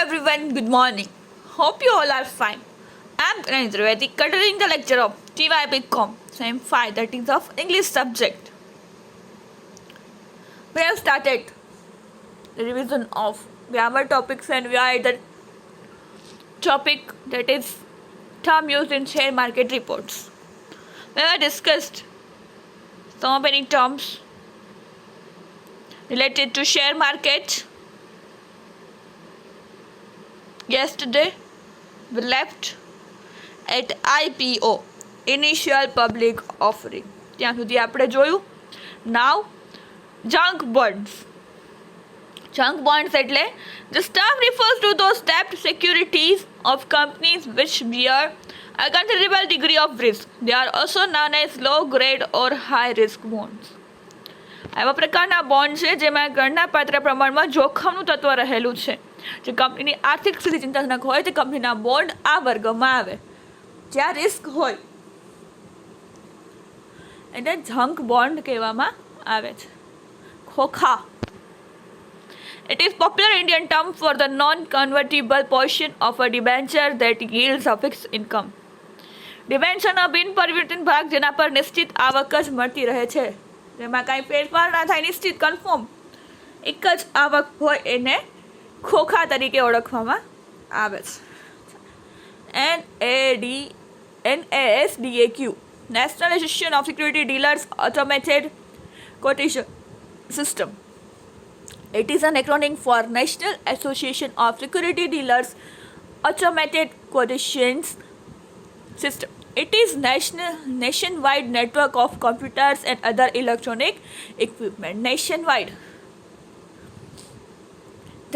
everyone, good morning. Hope you all are fine. I'm Granit Trivedi, conducting the lecture of TYBCom, Sem 5, that is of English subject. We have started the revision of grammar topics and we are at the topic that is term used in share market reports. We have discussed so many terms related to share market. Yesterday, we left at IPO, Initial Public Offering. ત્યાં સુધી આપણે જોયું. Now, junk bonds. Junk bonds એટલે this term refers to those debt securities of companies which bear a considerable degree of risk. They are also known as low grade or high risk bonds. આવા પ્રકારના bond છે જેમાં ગણનાપાત્ર પ્રમાણમાં જોખમનું તત્વ રહેલું છે. જે કંપનીની આર્થિક સ્થિતિ ચિંતાજનક હોય તે કંપનીના બોન્ડ આ વર્ગમાં આવે. જ્યાં રિસ્ક હોય એને જંક બોન્ડ કહેવામાં આવે છે. ખોખા. It is popular Indian term for the non-convertible portion of a debenture that yields a fixed income. ડિબેન્ચરનો બિનપરિવર્તન ભાગ જેના પર નિશ્ચિત આવક જ મળતી રહે છે, જેમાં કાંઈ ફેરફાર ના થાય, નિશ્ચિત કન્ફર્મ એક જ આવક હોય એને ખોખા તરીકે ઓળખવામાં આવે છે. NASDAQ, National Association of Security Dealers Automated Quotation System. It is an acronym for National Association of Security Dealers Automated Quotations System. It is nationwide network of computers and other electronic equipment nationwide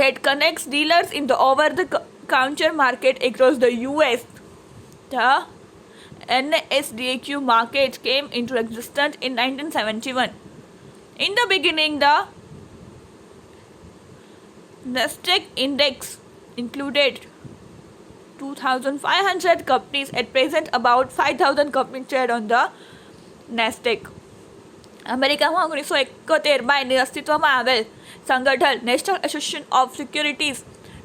that connects dealers in the over-the-counter market across the US. The NASDAQ market came into existence in 1971. In the beginning, the Nasdaq index included 2,500 companies. At present, about 5,000 companies trade on the Nasdaq. અમેરિકામાં 1971માં એની અસ્તિત્વમાં આવેલ સંગઠન national association of securities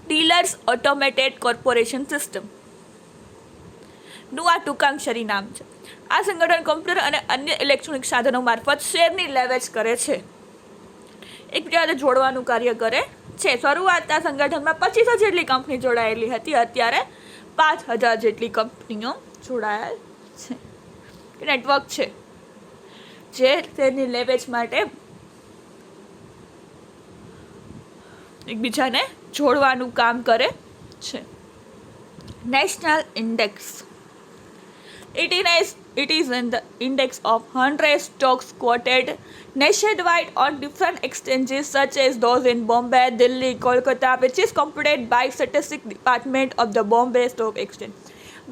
dealers automated corporation system નું આ ટૂંકાક્ષરી નામ છે. આ સંગઠન કમ્પ્યુટર અને અન્ય ઇલેક્ટ્રોનિક સાધનો મારફત શેરની લેવેચ કરે છે, એકબીજાને જોડવાનું કાર્ય કરે છે. શરૂઆત આ સંગઠનમાં 25,000 જેટલી કંપની જોડાયેલી હતી. અત્યારે 5,000 જેટલી કંપનીઓ જોડાયેલ છે. નેટવર્ક છે જે તેની લેવેચ માટે એકબીજાને જોડવાનું કામ કરે છે. National index. It is in the index of 100 stocks quoted nationwide on different exchanges such as those in Bombay, Delhi, Kolkata, which is computed by Statistics Department of the Bombay Stock Exchange.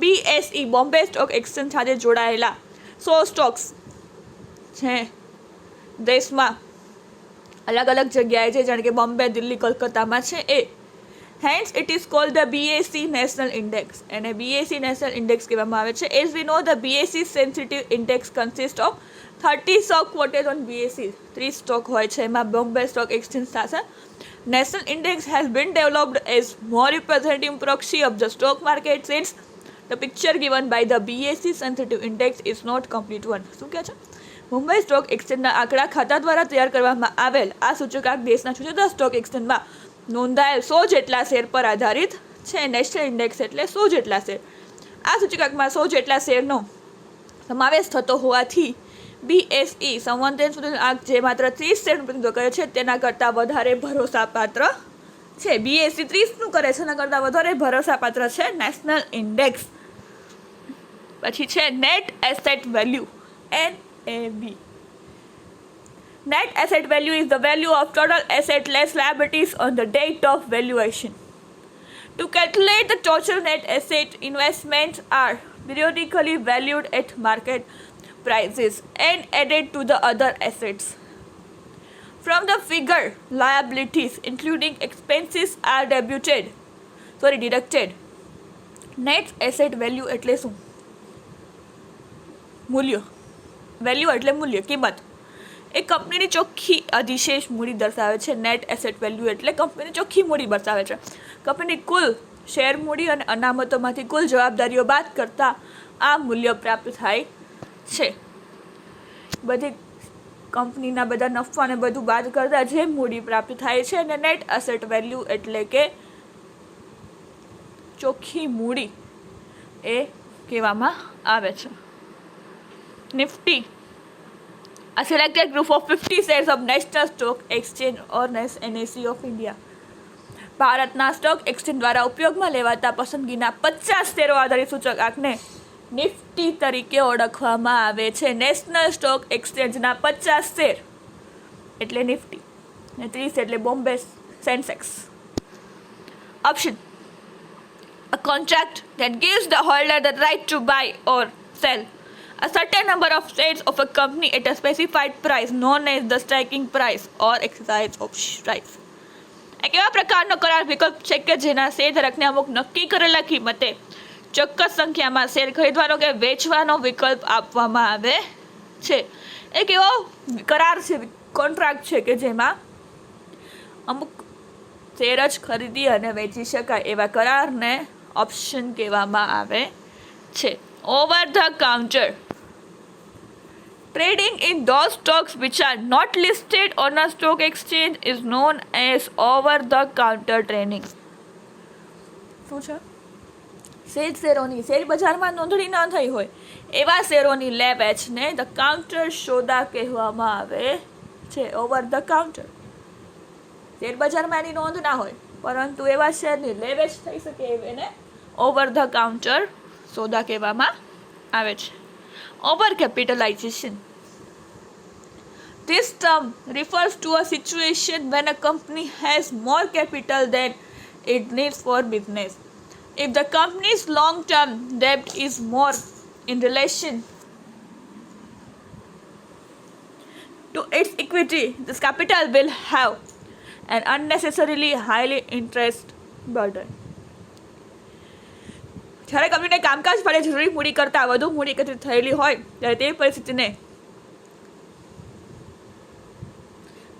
BSE, Bombay Stock Exchange સાથે જોડાયેલા 100 Stokes છે દેશમાં અલગ અલગ જગ્યાએ છે, જાણે કે બોમ્બે, દિલ્હી, કોલકાતામાં છે એ. Hence, it is called the BSE National Index. And a BSE National Index કહેવામાં આવે છે. As we know, the BSE sensitive index consists of 30 stock quoted on BSE. 3 stock હોય છે એમાં Bombay Stock Exchange સાથે. National Index has been developed as more representative proxy of the stock market since the picture given by the BSE sensitive index is not complete one. શું કહે છે? Mumbai stock એક્સચેન્જના આંકડા ખાતા દ્વારા તૈયાર કરવામાં આવેલ આ સૂચકાંક દેશના જુદા સ્ટોક એક્સચેન્જમાં નોંધાયેલ 100 જેટલા શેર પર આધારિત છે. નેશનલ ઇન્ડેક્સ એટલે 100 જેટલા શેર. આ સૂચકાંકમાં 100 જેટલા શેરનો સમાવેશ થતો હોવાથી BSE સંવેદનશીલ આંક જે માત્ર 30 શેરનું પ્રતિનિધિત્વ કરે છે તેના કરતાં વધારે ભરોસાપાત્ર છે. BSE 30નું કરે છે, એના કરતાં વધારે ભરોસાપાત્ર છે નેશનલ ઇન્ડેક્સ. પછી છે net asset value, NAV. Net asset value is the value of total asset less liabilities on the date of valuation. To calculate the total net asset, investments are periodically valued at market prices and added to the other assets. From the figure, liabilities including expenses are deducted. Net asset value એટલે શું? મૂલ્ય. Value એટલે મૂલ્ય, કિંમત. એ કંપનીની ચોખ્ખી અધિશેષ મૂડી દર્શાવે છે. નેટ એસેટ વેલ્યુ એટલે કંપનીની ચોખ્ખી મૂડી દર્શાવે છે. કંપનીની કુલ શેર મૂડી અને અનામતોમાંથી કુલ જવાબદારીઓ બાદ કરતાં આ મૂલ્ય પ્રાપ્ત થાય છે. બધી કંપનીના બધા નફા અને બધું બાદ કરતાં જે મૂડી પ્રાપ્ત થાય છે અને નેટ એસેટ વેલ્યુ એટલે કે ચોખ્ખી મૂડી એ કહેવામાં આવે છે. Nifty, a selected group of 50 shares of National Stock Exchange or NSE of India. ભારતના સ્ટોક એક્સચેન્જ દ્વારા ઉપયોગમાં લેવાતા પસંદગીના 50 શેરો આધારિત સૂચકાંકને નિફ્ટી તરીકે ઓળખવામાં આવે છે. નેશનલ સ્ટોક એક્સચેન્જના 50 શેર એટલે નિફ્ટી અને 30 એટલે Bombay Sensex. Option: a contract that gives the holder the right to buy or sell a certain number of shares of a company at a specified price known as the striking price or exercise of rights. એક એવા પ્રકારનો કરાર વિકલ્પ છે કે જેના શેરધારકને અમુક નક્કી કરેલા કિંમતે ચોક્કસ સંખ્યામાં શેર ખરીદવાનો કે વેચવાનો વિકલ્પ આપવામાં આવે છે. એક એવો કરાર છે, કોન્ટ્રાક્ટ છે કે જેમાં અમુક શેર જ ખરીદી અને વેચી શકાય એવા કરારને ઓપ્શન કહેવામાં આવે છે. Over the counter trading in those stocks which are not listed on a stock exchange is known as over the counter trading. શું છે? શેરોની શેર બજારમાં નોંધણી ન થઈ હોય એવા શેરોની લે વેચને ધ કાઉન્ટર સોદા કહેવામાં આવે છે. ઓવર ધ કાઉન્ટર શેર બજારમાં એની નોંધ ના હોય પરંતુ એવા શેરની લે વેચ થઈ શકે એને ઓવર ધ કાઉન્ટર સોદા કહેવામાં આવે છે. Over capitalization. This term refers to a situation when a company has more capital than it needs for business. If the company's long-term debt is more in relation to its equity, this capital will have an unnecessarily highly interest burden. જ્યારે કંપનીને કામકાજ માટે જરૂરી મૂડી કરતાં વધુ મૂડી એકત્રિત થયેલી હોય ત્યારે તે પરિસ્થિતિને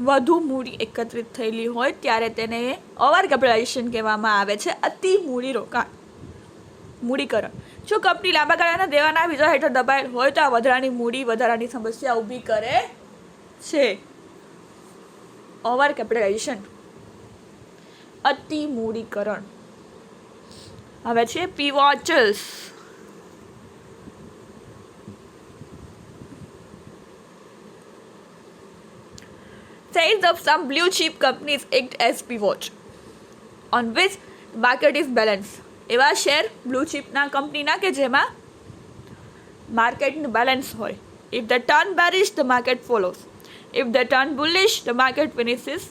વધુ મૂડી એકત્રિત થયેલી હોય ત્યારે તેને ઓવર કેપિટલાઇઝેશન કહેવામાં આવે છે. અતિ મૂડી રોકાણ, મૂડીકરણ. જો કંપની લાંબા ગાળાના દેવાના બીજા હેઠળ દબાયેલ હોય તો આ વધારાની મૂડી વધારાની સમસ્યા ઊભી કરે છે. ઓવર કેપિટલાઇઝેશન, અતિ મૂડીકરણ. હવે છે pivots. Shares of some blue chip companies act as pivots on which market is balanced. એવા શેર બ્લુ ચીપના કંપનીના કે જેમાં માર્કેટનું બેલેન્સ હોય. If the turn bearish, the market follows. If the turn bullish, the market witnesses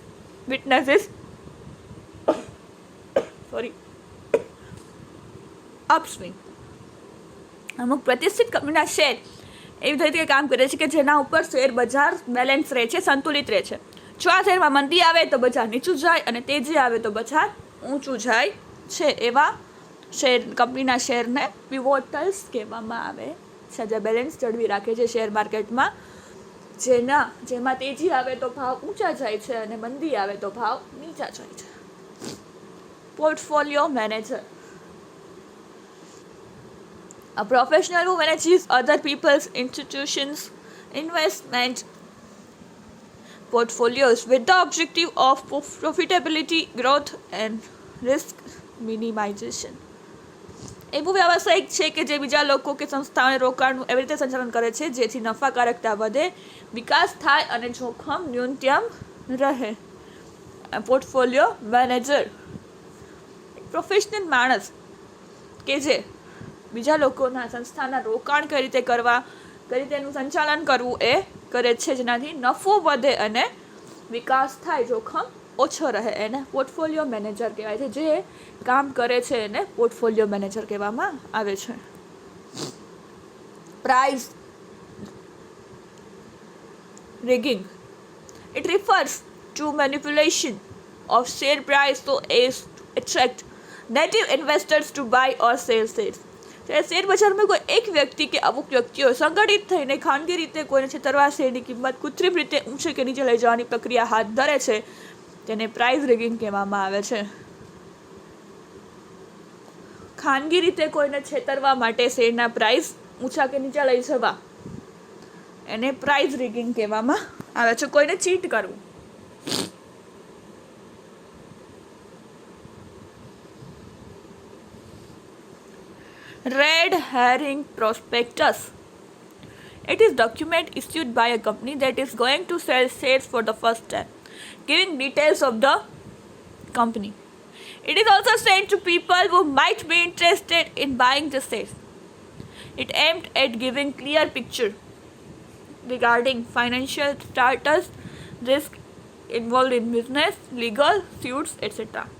upswing. અમુક પ્રતિષ્ઠિત કંપનીના share એવી રીતે કામ કરે છે કે જેના ઉપર શેર બજાર બેલેન્સ રહે છે, સંતુલિત રહે છે. જો આ શેરમાં મંદી આવે તો બજાર નીચું જાય અને તેજી આવે તો બજાર ઊંચું જાય છે. એવા શેર કંપનીના શેરને પિવોટલ્સ કહેવામાં આવે છે, જે બેલેન્સ જાળવી રાખે છે શેર માર્કેટમાં. જેમાં તેજી આવે તો ભાવ ઊંચા જાય છે અને મંદી આવે તો ભાવ નીચા જાય છે. Portfolio manager, a professional who manages other people's institutions' investment portfolios with the objective of profitability, growth and risk minimization. એવું વ્યવસાયિક છે કે જે બીજા લોકો કે સંસ્થાઓને રોકાણનું એવી રીતે સંચાલન કરે છે જેથી નફાકારકતા વધે, વિકાસ થાય અને જોખમ ન્યૂનતમ રહે. પોર્ટફોલિયો મેનેજર પ્રોફેશનલ માણસ કે જે બીજા લોકોના સંસ્થાના રોકાણ કઈ રીતે કરવા, કઈ રીતે એનું સંચાલન કરવું એ કરે છે જેનાથી નફો વધે અને વિકાસ થાય, જોખમ ઓછો રહે. એને પોર્ટફોલિયો મેનેજર કહેવાય છે. જે કામ કરે છે એને પોર્ટફોલિયો મેનેજર કહેવામાં આવે છે. Price rigging. It refers to manipulation of share price so as to attract native investors to buy or sell shares. ત્યારે શેર બજારમાં કોઈ એક વ્યક્તિ કે અમુક વ્યક્તિઓ સંગઠિત થઈને ખાનગી રીતે કોઈને છેતરવા શેરની કિંમત કૃત્રિમ રીતે ઊંચે કે નીચે લઈ જવાની પ્રક્રિયા હાથ ધરે છે તેને પ્રાઇસ રિગિંગ કહેવામાં આવે છે. ખાનગી રીતે કોઈને છેતરવા માટે શેરના પ્રાઇસ ઊંચા કે નીચા લઈ જવા એને પ્રાઇસ રિગિંગ કહેવામાં આવે છે, કોઈને ચીટ કરવું. Red herring prospectus. It is document issued by a company that is going to sell shares for the first time, giving details of the company. It is also sent to people who might be interested in buying the shares. It aimed at giving clear picture regarding financial status, risk involved in business, legal suits, etc.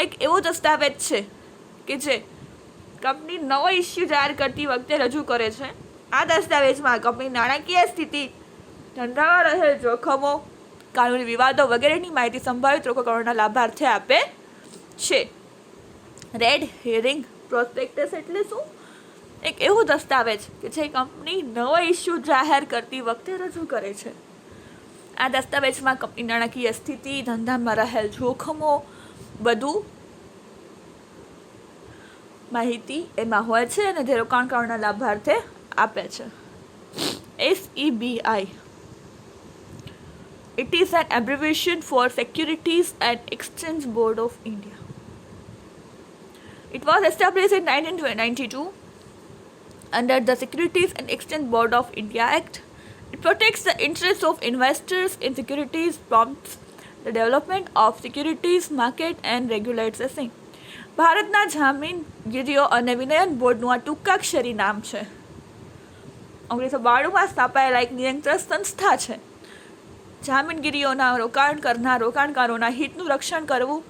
એક એવો દસ્તાવેજ છે કે જે company નવો issue જાહેર કરતી વખતે રજૂ કરે છે. આ દસ્તાવેજમાં કંપની નાણાકીય સ્થિતિ, ધંધામાં રહેલ જોખમો, કાનૂની વિવાદો વગેરેની માહિતી સંભવિત રોકાણકારોના લાભાર્થે આપે છે. રેડ હેરિંગ પ્રોસ્પેક્ટસ એટલે શું? એક એવો દસ્તાવેજ કે જે કંપની નવો ઇસ્યુ જાહેર કરતી વખતે રજૂ કરે છે. આ દસ્તાવેજમાં કંપની નાણાકીય સ્થિતિ, ધંધામાં રહેલ જોખમો બધું માહિતી એમાં હોય છે અને જે રોકાણકારોના લાભાર્થે આપે છે. SEBI. It is an abbreviation for Securities and Exchange Board of India. It was established in 1992 under the Securities and Exchange Board of India Act. It protects the interests of investors in securities, promotes the development of securities market and regulates the same. ભારતના જામીનગીરીઓ અને વિનયન બોર્ડનું આ ટૂંકાક્ષરી નામ છે. 1992માં સ્થાપાયેલા એક નિયંત્રણ સંસ્થા છે. જામીનગીરીઓના રોકાણ કરનાર રોકાણકારોના હિતનું રક્ષણ કરવું,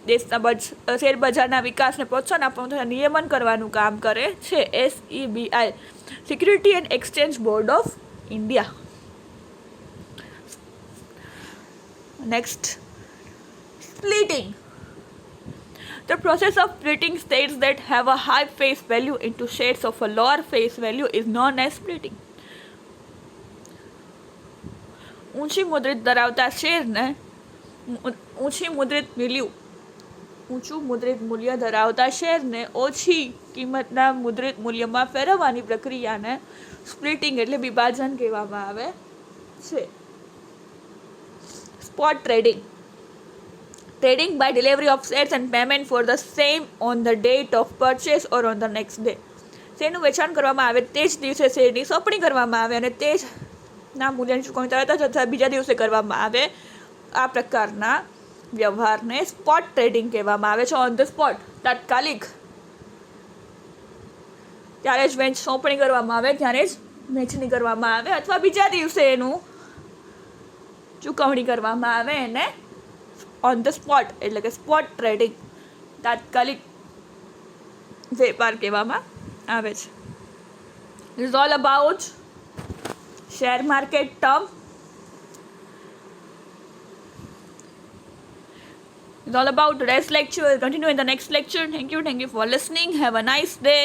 દેશના શેરબજારના વિકાસને પ્રોત્સાહન આપવાનું તથા નિયમન કરવાનું કામ કરે છે. SEBI, security and exchange board of India. Next, splitting. The process of splitting shares that have a high face value into shares of a lower face value is known as splitting. ઊંચી મુદ્રિત ધરાવતા શેરને ઊંચું મુદ્રિત મૂલ્ય ધરાવતા શેરને ઓછી કિંમતના મુદ્રિત મૂલ્યમાં ફેરવવાની પ્રક્રિયાને splitting એટલે વિભાજન કહેવામાં આવે છે. Spot trading. Trading by delivery of shares and payment for the same on the date of purchase or on the next day. શેરનું વેચાણ કરવામાં આવે તે જ દિવસે શેરની સોંપણી કરવામાં આવે અને તે જ ના મૂલ્યની ચૂકવણી તરત જ અથવા બીજા દિવસે કરવામાં આવે. આ પ્રકારના વ્યવહારને સ્પોટ ટ્રેડિંગ કહેવામાં આવે છે. ઓન ધ સ્પોટ, તાત્કાલિક, ત્યારે જ સોંપણી કરવામાં આવે, ત્યારે જ વેચણી કરવામાં આવે અથવા બીજા દિવસે એનું ચૂકવણી કરવામાં આવે એને ઓન ધ સ્પોટ એટલે કે સ્પોટ ટ્રેડિંગ, તાત્કાલિક વેપાર કહેવામાં આવે છે. Is all about share market term. It's all about today's lecture. We'll continue in the next lecture. Thank you for listening. Have a nice day.